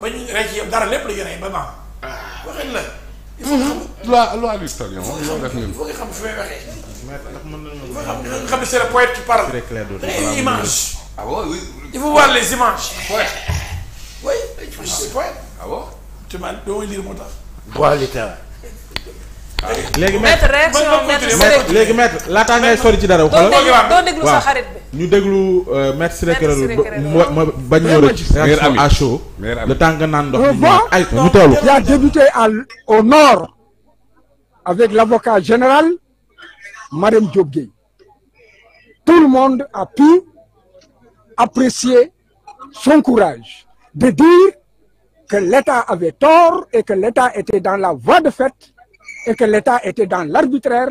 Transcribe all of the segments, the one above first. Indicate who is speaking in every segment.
Speaker 1: ba ñu rey ci yow dara lépp la ñu rey ba baax. waxin la. il faut
Speaker 2: loi du talion loolu def
Speaker 1: il faut nga xam fi may waxee. il faut nga xam ne c'est le poète qui parle. day image.
Speaker 2: ah bon oui.
Speaker 1: il faut voir les images.
Speaker 2: poète.
Speaker 1: oui c'est poète.
Speaker 2: ah bon.
Speaker 1: tu m'as doo lire moo tax.
Speaker 3: droit littéraire.
Speaker 4: léegi
Speaker 5: maître réaction maître
Speaker 4: léegi maître laataa ngay sori ci dara.
Speaker 5: doo déglu sa xarit bi.
Speaker 4: ñu déglu maître Ciré Clédor ma bañ ñëw rek réaction à chaud. le temps nga naan ndox mi ay ñu toll.
Speaker 3: Qui a débuté au nord avec l'avocat général Marème Diop Gueye. Tout le monde a pu apprécier son courage de dire que l'État avait tort et que l'État était dans la voie de fait et que l'État était dans l'arbitraire,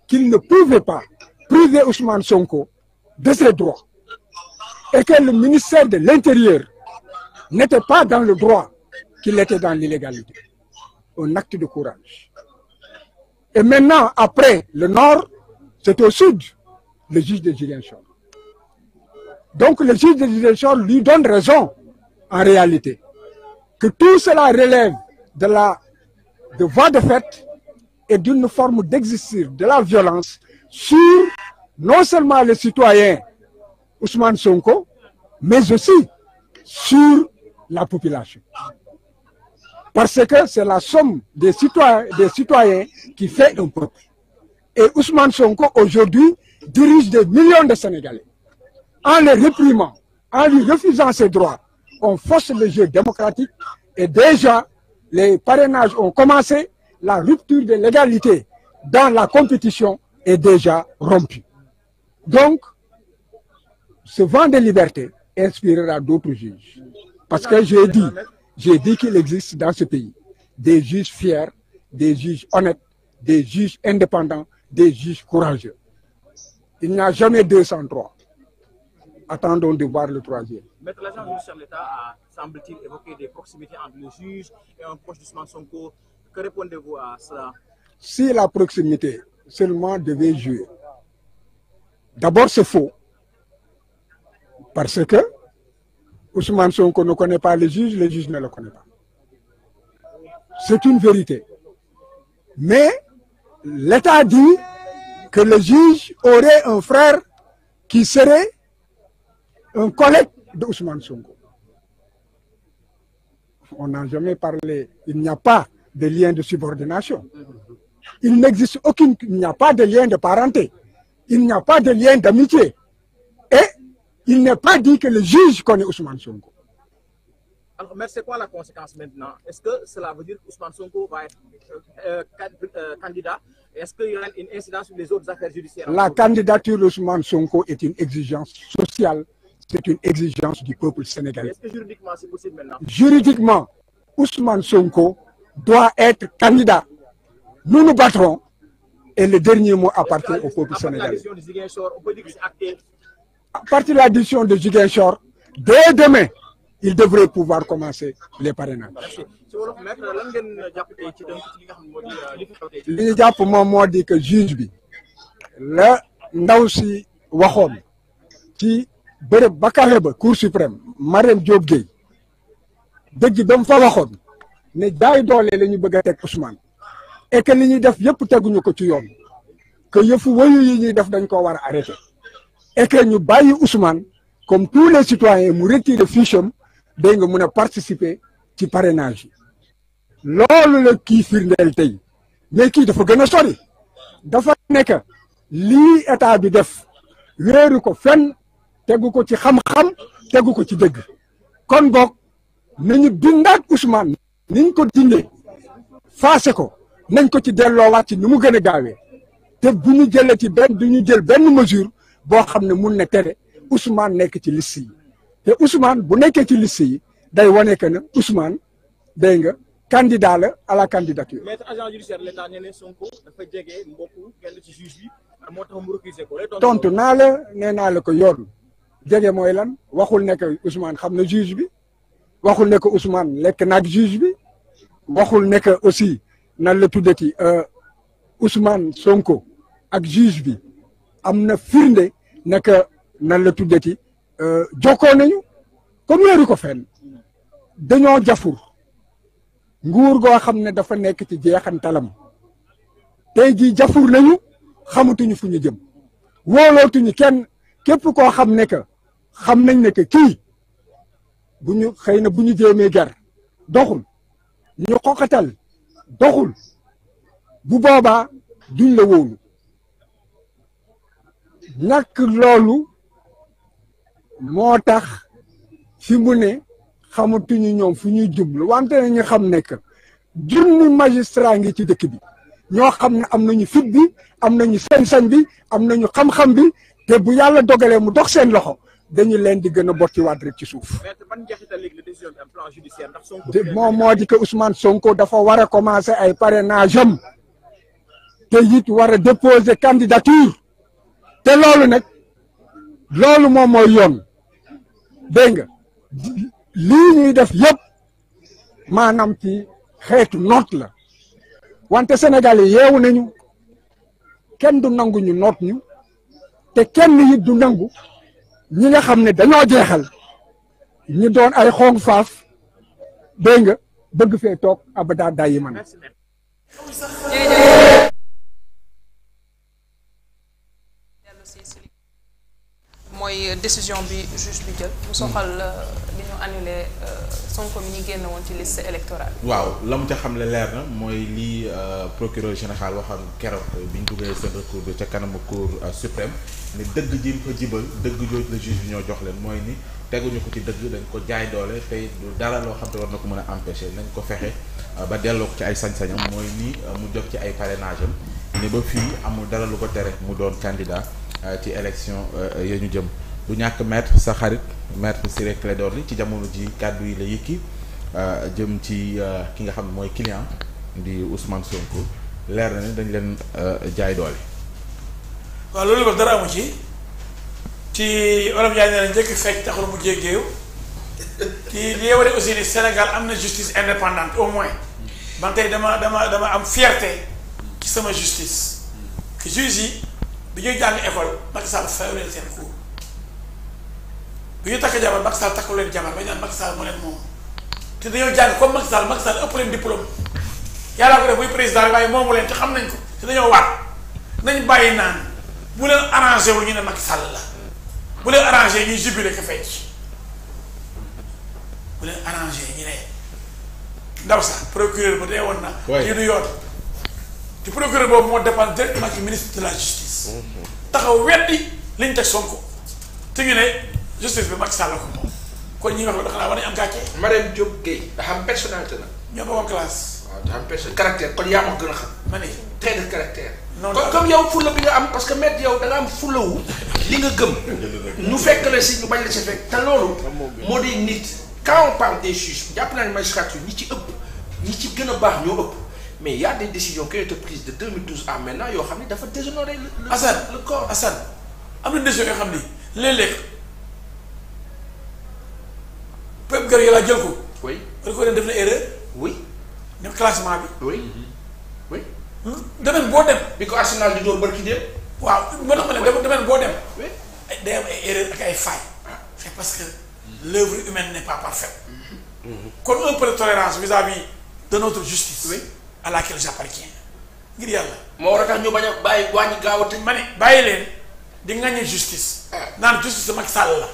Speaker 3: qu'il ne pouvait pas priver Ousmane Sonko de ses droits et que le ministère de l'Intérieur n'était pas dans le droit, qu'il était dans l'illégalité. Un acte de courage. Et maintenant, après le nord, c'est au sud, le juge de Ziguinchor. Donc le juge de Ziguinchor lui donne raison, en réalité, que tout cela relève de voie de fait et d'une forme d'exercice de la violence sur non seulement les citoyens Ousmane Sonko, mais aussi sur la population. Parce que c'est la somme des citoyens qui fait un peuple. Et Ousmane Sonko, aujourd'hui, dirige des millions de Sénégalais. En les réprimant, en lui refusant ses droits, on force le jeu démocratique et déjà, les parrainages ont commencé. La rupture de l'égalité dans la compétition est déjà rompue. Donc, ce vent de liberté inspirera d'autres juges. Parce que j'ai dit qu'il existe dans ce pays des juges fiers, des juges honnêtes, des juges indépendants, des juges courageux. Il n'y a jamais 203. Attendons de voir le troisième.
Speaker 6: Maître, l'agent judiciaire de l'État a, semble-t-il, évoqué des proximités entre le juge et un proche d'Ousmane Sonko. Que répondez-vous à cela?
Speaker 3: Si la proximité seulement devait jouer, d'abord c'est faux. Parce que Ousmane Sonko ne connaît pas le juge ne le connaît pas. C'est une vérité. Mais l'État dit que le juge aurait un frère qui serait un collègue de Ousmane Sonko. On n'a jamais parlé, il n'y a pas de lien de subordination. Il n'existe il n'y a pas de lien de parenté. Il n'y a pas de lien d'amitié. Et il n'est pas dit que le juge connaît Ousmane Sonko.
Speaker 6: Alors, mais c'est quoi la conséquence maintenant? Est-ce que cela veut dire qu'Ousmane Sonko va être candidat? Est-ce qu'il y aura une incidence sur les autres affaires judiciaires?
Speaker 3: La candidature d'Ousmane Sonko est une exigence sociale. C'est une exigence du peuple sénégalais.
Speaker 6: Est-ce que juridiquement c'est possible maintenant?
Speaker 3: Juridiquement, Ousmane Sonko doit être candidat. Nous nous battrons et le dernier mot appartient au peuple sénégalais. À partir de la décision de Ziguinchor, dès demain, il devrait pouvoir commencer les parrainages. li ñu jàpp moom moo di que juge bi la ndaw si waxoon ci bërëb ba kawe ba Cour suprême Marème Diop Gueye dëgg ba mu fa waxoon ne jaay doole la ñu bëgg a teg Ousmane et que li ñuy def yëpp teguñu ko ci yoon que yëfu wayu yi ñuy def dañ ko war a arrêter et que ñu bàyyi Ousmane comme tous les citoyens mu retirer fiche-am day nga mun a participer ci parrainage yi loolu la kii firndeel tey mais kii dafa gën a sori dafa nekk lii état bi def wéeru ko fenn tegu ko ci xam-xam tegu ko ci dëgg kon boog nañu dindaat Ousmane niñ ko dindee faase ko nañ ko ci delloowaat ci ni mu gën a gaawee te bu ñu jëlee ci du ñu jël benn mesure boo xam ne mun na tere Ousmane nekk ci liste yi te Ousmane bu nekkee ci liste yi day wane que ne Ousmane day nga candidat la à la candidature.
Speaker 6: Maître agent judiciaire l'État nee na Sonko dafa jege mbokku kenn ci juge bi moo tax mu recusé ko.
Speaker 3: tontu naa la nee naa la ko yoon jege mooy lan waxul ne que Ousmane xam na juge bi waxul ne que Ousmane lekk naag juge bi waxul ne que aussi nan la tuddati Ousmane Sonko ak juge bi am na firnde ne que nan la tuddati jokkoo nañu comme leeru ko fenn dañoo jafur nguur goo xam ne dafa nekk ci jeexantalam tey jii jafur nañu xamatuñu fu ñu jëm wóolootuñu kenn képp koo xam ne que xam nañ ne que kii bu ñu xëy na bu ñu jéemee ger doxul ñu xoqatal doxul bu boobaa duñ la wóolu ñàkk loolu moo tax fi mu ne xamatuñu ñoom fu ñuy jublu wante ne ñu xam ne que junni magistrat ngi ci dëkk bi ñoo xam ne am nañu fit bi am nañu sañ-sañ bi am nañu xam-xam bi te bu yàlla dogalee mu dox seen loxo dañu leen di gën a bottiwaat rek ci suuf. moom moo di que Ousmane Sonko dafa war a commencer ay parrainage am te it war a déposer candidature te loolu nag loolu moom mooy yoon dégg nga lii ñuy def yëpp maanaam ci xeetu noot la wante Sénégal yi yeewu nañu kenn du nangu ñu noot ñu te kenn it du nangu ñi nga xam ne dañoo jeexal ñu doon ay xong faaf dégg nga bëgg fee toog abada dayi man
Speaker 5: mooy décision bi juge bi jël mu soxal li ñu annulé Sonko mi ñu génn woon ci liste électorale.
Speaker 4: waaw la mu ca xam le leer na mooy lii procureur général waxoon keroog bi ñu duggee seen recours bi ca kanamu cour suprême ne dëgg ji fa jibal dëgg jooju la juge bi ñoo jox leen mooy ni teguñu ko ci dëgg dañ ko jaay doole tey du dara loo xam te war na ko mën a empêcher nañ ko fexe ba delloo ko ci ay sañ-sañam mooy ni mu jot ci ay parrainage am ni ba fii amul dara lu ko tere mu doon candidat ci élection ya ñu jëm du ñàkk maître sa xarit maître Ciré Clédor Ly ci jamono ji kàddu yi la yëkki jëm ci ki nga xam ne mooy client di Ousmane Sonko leer na ne dañ leen jaay doole.
Speaker 1: waaw loolu ko dara amu ci olof Ndiaye nee na njëkk fekk taxul mu jéggéew ci li wane aussi ni Sénégal am na justice indépendante au moins man tey dama am fierté ci sama justice que juge yi bi ñuy jàng école Macky Sall fayu leen seen cours bi ñu takk jabar Macky Sall takku leen jabar ba ñu naan Macky Sall moo leen moom te dañoo jàng comme Macky Sall ëpp leen diplôme yàllaa ko def muy président waaye moomu leen te xam nañ ko te dañoo waat nañ bàyyi naan bu leen arrangé wu ñu ne Macky Sall la bu leen arrangé ñuy jubilé ko fecc bu leen arrangé ñu ne ndaw sax procureur ba dee woon na kii du yoon te procureur boobu moo dépend directement ci ministre de la justice taxaw weddi liñ teg Sonko te ñu ne justice bi Macky Sall la ko moom kon ñi nga xam ne xanaa war nañ am gàcce.
Speaker 2: Marème Diop Gueye dafa am personnalité nag.
Speaker 1: ñoo bokk classe.
Speaker 2: waaw dafa am personnalité caractère kon yaa ma gën a xam.
Speaker 1: ma ne
Speaker 2: trait de caractère.
Speaker 1: non
Speaker 2: comme yow fulla bi nga am parce que maître yow da nga am fullawu li nga gëm. ñu fekk la si ñu bañ la si fekk te loolu. moo di nit quand on parle des juges jàpp naa ne magistrature ñi ci ëpp ñi ci gën a baax ñoo ëpp mais y a des décisions qui ont été prises de 2012 à maintenant yoo xam ne dafa déshonorer le corps.
Speaker 1: Assane am na décision yoo xam ni léeg-léeg Pep Guardiola jël ko.
Speaker 2: oui
Speaker 1: da ko def na erreur.
Speaker 2: oui.
Speaker 1: ñoom classement bi.
Speaker 2: oui oui.
Speaker 1: domaine boo dem.
Speaker 2: bi ko Arsenal di door barki dem.
Speaker 1: waaw moo tax ma ne domaine boo dem.
Speaker 2: oui
Speaker 1: day am ay erreur ak ay failles. c'est parce que l'œuvre humaine n'est pas parfaite. kon un peu de tolérance vis-à-vis de notre justice.
Speaker 2: oui
Speaker 1: à laquelle j'appartiens. ngir yàlla.
Speaker 2: moo war a tax ñu bañ a bàyyi wàññi gaaw a tëj.
Speaker 1: ma ne bàyyi leen di ŋaññi justice. naan justice Macky Sall la.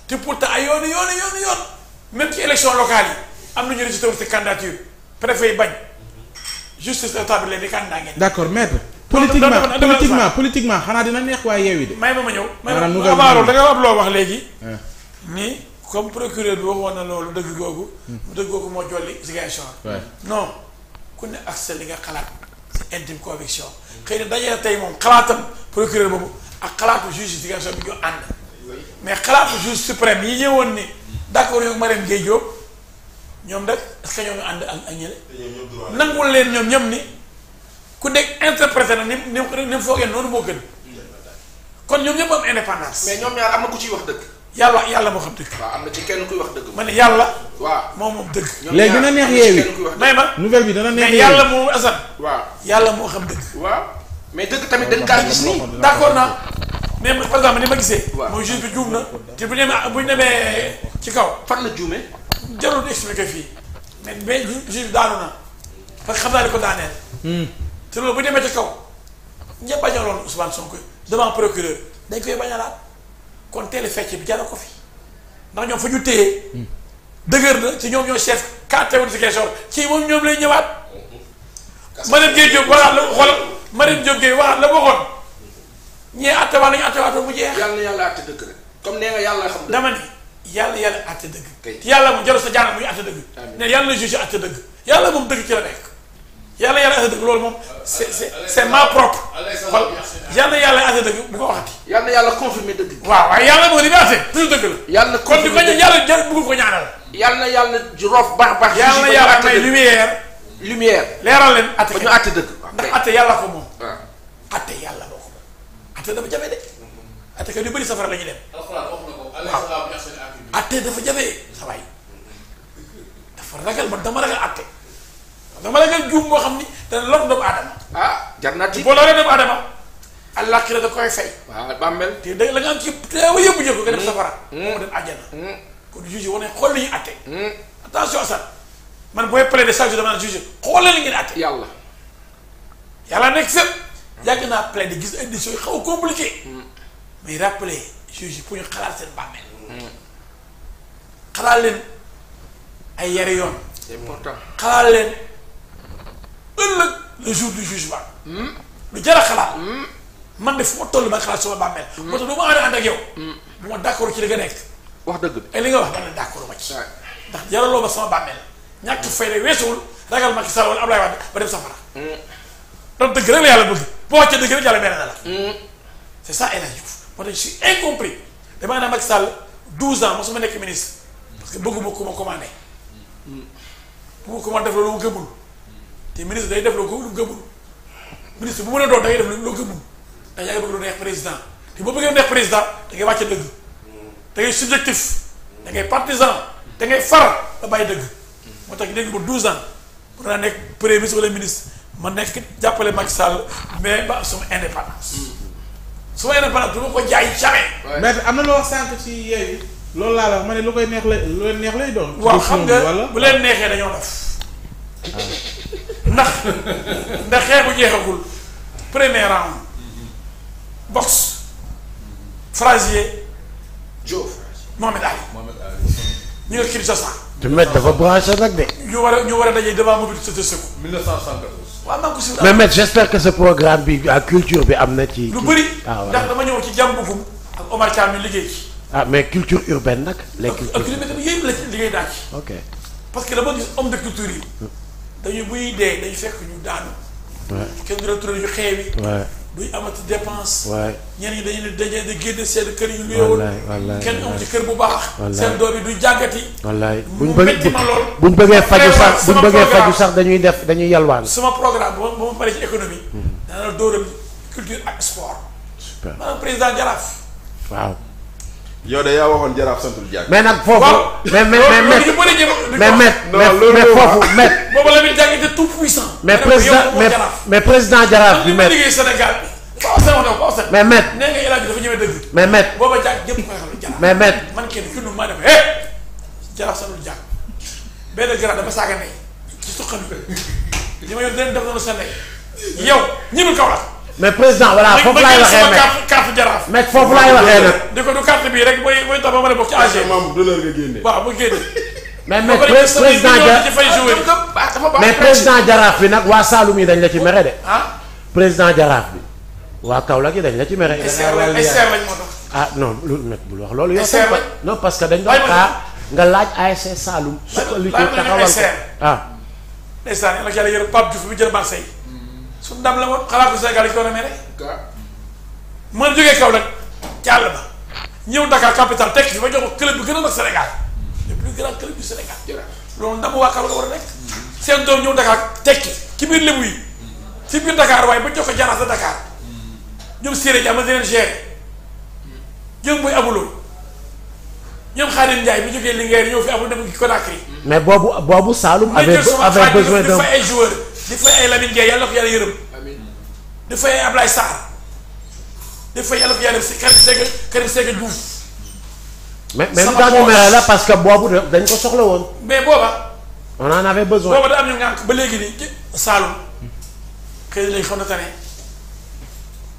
Speaker 1: te pourtant ay yoon même ci élection locale yi am nañu rejeté wu ci candidature préfet yi bañ justice état bi leen di candidat ngeen.
Speaker 4: d'accord maître. politiquement xanaa dina neex waaye yeewi de.
Speaker 1: may ma ñëw. maanaam loolu da nga am loo wax léegi. ni comme procureur bi waxoon na loolu dëgg googu moo jolli Ziguinchor. non ku ne ak sa li nga xalaat c'est intime conviction. xëy na dajee tey moom xalaatam procureur boobu ak xalaatu juge Ziguinchor bi ñu ànd. mais xalaatu juge suprême yi ñëwoon ni d'accord yow Marème Gueye Diop ñoom rek est-ce que ñoo ngi ànd ak ñële. nangul leen ñoom ñoom ni ku nekk interprété na ni mu foogee noonu moo gën kon ñoom ñëpp am indépendance.
Speaker 2: mais ñoom ñaar am na ku ciy wax dëgg.
Speaker 1: yàlla moo xam dëgg.
Speaker 2: waaw am na ci kenn kuy wax dëgg.
Speaker 1: ma ne yàlla.
Speaker 2: waaw
Speaker 1: moom dëgg.
Speaker 4: léegi dina neex yeewi
Speaker 1: may ma
Speaker 4: nouvelle bi dana neex
Speaker 1: mais yàlla moo Assane.
Speaker 2: waaw
Speaker 1: yàlla moo xam dëgg.
Speaker 2: waaw mais dëgg tamit dañ kaa gis nii.
Speaker 1: d'accord naa. mais par exemple ni ma gisee.
Speaker 2: waaw
Speaker 1: mooy juge bi juum na te bu ñu demee ci kaw.
Speaker 2: fan la juumee.
Speaker 1: jarul expliquer fii mais juge bi daanu na parce que xam naa li ko daaneel. te loolu bu demee ci kaw ñëpp bañaloon Ousmane Sonko devant procureur dañ koy bañalaat kon teel a fecc bi jaral ko fi ndax ñoom fa ñu téye dëgër na ci ñoom ñoo chef carte wu si question ci moom ñoom lay ñëwaat. Mariam Gueye Diop waxaat la xoolal Mariam Diop Gueye waxaat la waxoon ñee attewaat nañu attewaatoon mu jeex.
Speaker 2: yàlla na yàlla àtte dëgg rek comme nee nga yàlla xam.
Speaker 1: dama ni yàlla àtte dëgg. yàlla moom jarul sa jànn muy àtte dëgg. ne yàlla na juge àtte dëgg yàlla moom dëgg ci la nekk. yàlla àtte dëgg loolu moom c'est ma propre. xool yàlla àtte dëgg bu ko waxati.
Speaker 2: yàlla na yàlla confirmer dëgg.
Speaker 1: waaw waaye yàlla moom li muy àtte toujours dëgg la.
Speaker 2: yàlla
Speaker 1: kon di ko yàlla bëgg ko ñaanal.
Speaker 2: yàlla na yàlla roof baax.
Speaker 1: yàlla na yàlla may lumière. leeral leen àtte
Speaker 2: ba ñu àtte dëgg.
Speaker 1: ndax àtte yàlla ko moom.
Speaker 2: waaw
Speaker 1: àtte yàlla boo ko moom. àtte dafa jafe de. àtte kat yu bëri safara la ñuy dem. waaw àtte dafa jafe sa waay dafa ragal man dama ragal àtte dama ragal juum boo xam ni dana lor doomu aadama.
Speaker 2: jar naa ci
Speaker 1: boo loree doomu aadama àllaaxira da koy fay.
Speaker 2: waaw bàmmeel
Speaker 1: te da la nga am ci teewa yëpp jël ko nga dem safara. moo dem àjjana. kon juge wane xool li ñuy àtte. attention Assane man booy plaider chaque jour dama naan juge xool leen li ngeen àtte. yàlla nekk fépp yàgg naa plaider gis ay décisions yu xaw a compliqué. mais rappeler juge yi pour ñu xalaat seen bàmmeel. xalaat leen ay yare yoon.
Speaker 2: c'est important.
Speaker 1: xalaat leen ëllëg le jour du jugement. lu jar a xalaat. man de fu ma toll ma xalaat sama bàmmeel. moo tax du ma ànd ak yow. bu ma d'accord ci li nga nekk.
Speaker 2: wax dëgg bi
Speaker 1: et li nga wax man la d'accord ma ci. ndax jaraloo ma sama bàmmeel ñàkk fay de weesuwul ragal Macky Sall wala Abdoulaye Wade ba dem safara. donc dëgg rek la yàlla bëgg boo wàccee dëgg rek yàlla mere na la. c'est ça El Hadj Diouf moo tax je suis incompris damaa ne Macky Sall 12 ans mosuma nekk ministre parce que bëgguma ku ma commandé. bëgguma ku ma def loolu mu gëmul te ministre day def loolu lu gëmul ministre bu mën a doon da ngay def lu gëmul ndax yaa ngi bëgg lu neex président te boo bëggee neex président da ngay wàcce dëgg da ngay subjectif da ngay partisan da ngay far ba bàyyi dëgg moo tax léegi ba 12 ans pour naa nekk premier ministre wala ministre ma nekk jàppale Macky Sall mais ba sama indépendance suma indépendance du ma ko jaay jamais.
Speaker 4: mais am na loo wax sànq ci yeewi loolu laa la wax ma ne lu koy neex lay lu leen neex lay doon.
Speaker 1: waaw xam nga bu leen neexee dañoo def ndax xeex bu jeexagul premier round boxe Frazier
Speaker 2: Diouf
Speaker 1: Mohamed Ali ñu nga Kinshasa.
Speaker 7: te Maître dafa branché nag de.
Speaker 1: ñu war a daje devant mobilité de secours.
Speaker 8: 1974.
Speaker 1: waaw maa ngi ko si.
Speaker 7: mais Maître j'espère que ce programme bi ak culture bi am na ci.
Speaker 1: lu bëri.
Speaker 7: ndax
Speaker 1: dama ñëw ci jàmm bugum ak Omar Thiam ñu liggéey ci.
Speaker 7: mais culture urbaine nag. les cultures
Speaker 1: ak yëpp la liggéey daal ci.
Speaker 7: ok
Speaker 1: parce que dama gis homme de culture yi. dañu buy dee dañu fekk ñu daanu. kenn du la tuddee ñu xeewi. duy amati dépense. ñenn ñi dañuy dajee di génne seen kër yu luyeewul. kenn amu ci kër bu baax. seen doom yi duy jàggati.
Speaker 7: wallaay
Speaker 1: mu métti ma lool.
Speaker 7: buñ bëggee faju sax dañuy yalwaan.
Speaker 1: sama programme ba ma paree ci économie. dana la dóoral culture ak sport.
Speaker 7: super
Speaker 1: maanaam président Jaraaf.
Speaker 7: waaw.
Speaker 8: yow de yaa waxoon Jaraaf santul Diack.
Speaker 7: mais nag foofu. mais foofu met.
Speaker 1: boobu la muy jàng était tout puissant.
Speaker 7: mais président Jaraaf bi met.
Speaker 1: liggéey Sénégal.
Speaker 7: mais met.
Speaker 1: nee nga El Hadj dafa ñëwee dëgg.
Speaker 7: mais met.
Speaker 1: booba jàng ñëpp koy xam Jaraaf.
Speaker 7: mais met.
Speaker 1: man kenn ki nu maa def Jaraaf santul Diack benn garab dafa saaga ndey ci suqam yi li ma yor def noonu sa ndey yow ñibbil kaw la.
Speaker 7: mais président voilà foofu laay waxee nag
Speaker 1: carte Jaraaf.
Speaker 7: mais foofu laay waxee nag.
Speaker 1: di ko du carte bii rek booy tax ba mën a bokk ci AG.
Speaker 8: membre d'honneur nga génne.
Speaker 1: waaw bu génne.
Speaker 7: mais président Jaraaf bi nag waa Saloum yi dañ la ci mere de. président Jaraaf bi waa Kaolack yi dañ la ci mere.
Speaker 1: lañ moo tax.
Speaker 7: non lu met bul wax loolu. yow non parce que dañ doon xaar nga laaj ASC Saloum. suqali ko taxawal ko
Speaker 1: ndeysaan yàlla yàlla yërëm Pape Diouf bi jël Marseille su ndam la woon xalaat ko Sénégal yi ko war a mere. mën jógee Kaolack jàll ba ñëw Dakar capital tekki fi ba jox ko club bi gën a mag Sénégal le plus grand club du Sénégal. loolu ndam waa Kaolack war a nekk. seen doom ñëw Dakar tekki ci biir lébu yi ci biir Dakar waaye ba jox ko Jaraaf de Dakar ñoom Siré Dia ma di leen gérer ñoom mooy abuloo ñoom Khadim Ndiaye bi jógee Linguère ñëw fi amul dem Conakry.
Speaker 7: mais boobu Saloum avait besoin
Speaker 1: di fay ay joueurs di fay ay Lamine Gueye yàlla ko yàlla yërëm. di fay ay Ablaye Sarr di fay yàlla ko yàlla si Karim Séga Diouf
Speaker 7: mais lu tax ñu mere la parce que boobu dañ ko soxla woon.
Speaker 1: mais booba.
Speaker 7: on en avait besoin.
Speaker 1: booba da am ñu ngànk ba léegi nii Saalum xëy na léegi xam na tane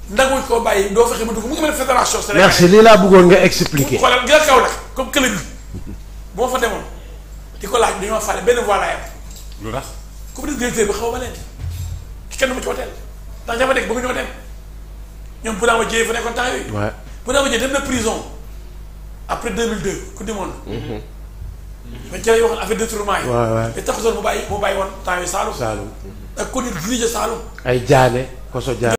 Speaker 1: ndaguñ koo bàyyi doo fexe ba dugg mu ngi mel fédération Sénégal.
Speaker 7: merci lii laa bëggoon nga expliquer.
Speaker 1: xoolal nga kaw la comme club bi boo fa demoon di ko laaj dañoo faale benn voie laay am.
Speaker 4: lu tax.
Speaker 1: comité directeur bi xaw ma leen ki kenn du ma ci hôtel ndax ña fa nekk bëgg ñoo dem ñoom bu daa ma jëyee fa nekkoon temps yooyu.
Speaker 7: waaw
Speaker 1: bu daa ma jëyee dem na prison après 2002 coupe du monde. ba jëlee waxoon affaire détournement yi.
Speaker 7: waaw waaw
Speaker 1: te taxutoon mu bàyyi woon temps yii Saalum.
Speaker 7: Saalum.
Speaker 1: ak ko nit dirige Saalum.
Speaker 7: ay jaane koso jaane.